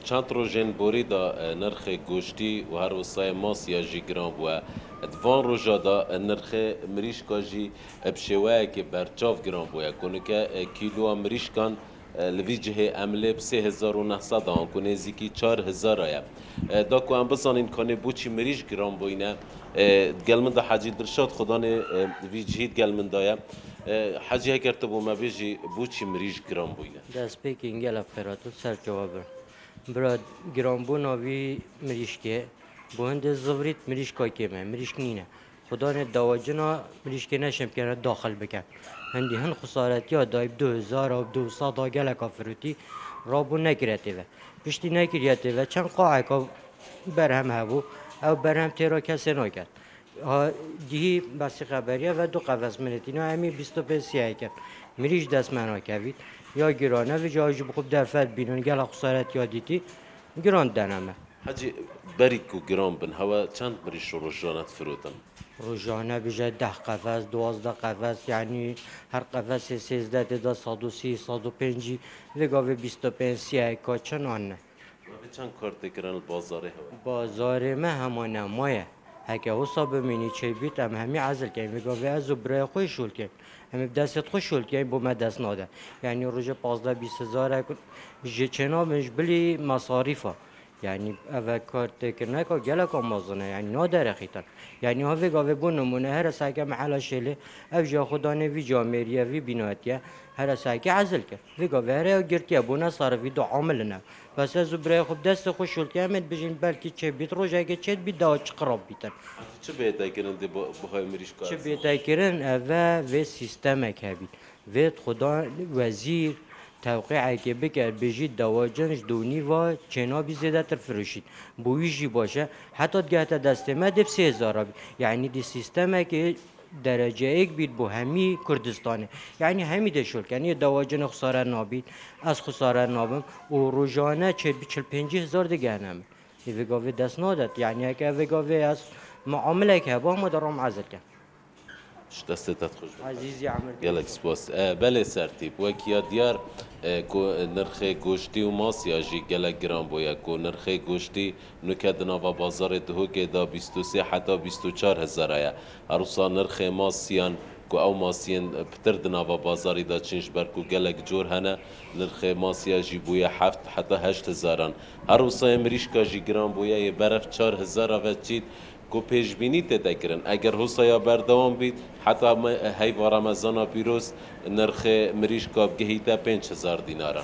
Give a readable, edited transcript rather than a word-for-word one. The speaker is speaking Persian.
چند روزین بوری دا نرخ گوشتی و هر وسای ماسیا جی گرام بوا دوان روزا دا نرخ مریشکا جی بشواه که برچاف گرام بوا کنه که کیلو مریشکان لویجه عمله ب 3900 آن کنه زیکی 4000 آیا دا کو ام بزنین کنه بوچی مریش گرام بوینه گلمن دا حاجی درشاد خدا نه ویجهید گلمن دایا حاجی هکرت بو ما بیجی بوچی مریش گرام بوینه دست پیک انگل افراتو سر جواب براد گرامبو ناوی مریشکه بو هند زوریت مریشکای کمه مریشک نینه خدا نه دواجنا مریشکه نشم کنه داخل بکن هندی هن خسارتی ها دایب 2000 و 200 دا گل کافروتی رابو نکرده و پشتی نکرده و چند قاعه که برهم هبو او برهم تیرا کسی نکرد دیهی بسی خبریه و دو قفص منتینا همی 25 سیاه کرد مریش دست منا کوید یا گرانه و جایی بخوب در فرد بینون گل خسارت یادیتی گران دنمه حاجی بریکو گرام بن هوا چند مریش روزانت فروتن روزانه بجه 10 قفص 12 قفص یعنی هر قفص 13 تا 130 150 و گاوه 25 سیاه کاچن آنه چند کارت کرن بازاره هوا بازار ما همانه مایه هکه حساب منی چه بیت هم همی عزل کنیم میگه از برای خوش شول کنیم همی دستت خوش شول کنیم با ما دست ناده یعنی روز 15-20 هزار جه چنابش بلی مصاریفه یعنی اول کارت کرنه که گله که مازنه یعنی نادر خیتن یعنی ها ویگا بون نمونه هر ساکه محل شله او جا خدا نوی جامریه وی بیناتیه هر ساکه عزل کرد ویگا هر گرتیه بونه صرفی دو عامل نه بس از برای خوب دست خوش شول کنیم بجین بلکی چه بیت روزه که چه بیت داوچ قراب بیتن چه بهتر کردن دی بهای مریش کار چه بهتر کردن و سیستم کبی و خدا وزیر توقیع که بکرد بجید دواجنش دونی و چنا بی زیاده تر فروشید بویجی باشه حتی گهت دست ما دب 3000 یعنی دی سیستم که درجه یک بید بو همی کردستانه یعنی همی دشول کنی دواجن خساره نابید از خساره نابم و روزانه 40-50 هزار دیگه نمه ویگاوی دست نادد یعنی اگه ویگاوی از معامله که با ما درام عزل کن دستت خوش عزیزی عمر گلک سپاس بله سرتیب وکیا دیار کو نرخ گوشتی و ماسیا جی گلک گرام بویا کو نرخ گوشتی نکد نوا بازار دهو که دا 23 حتی 24 هزار آیا عروسا نرخ ماسیان کو او ماسیان پتر دنوا بازاری دا چنش بر کو گلک جور هنه نرخ ماسیا جی بویا 7 حتی 8 هزاران عروسا امریشکا جی گرام بویا یه برف 4 هزار و چید کو پیش بینی تدا کرن اگر حسایا بردوام بید حتی هی و رمضان پیروز نرخ مریش کاب گهیتا 5000 دیناره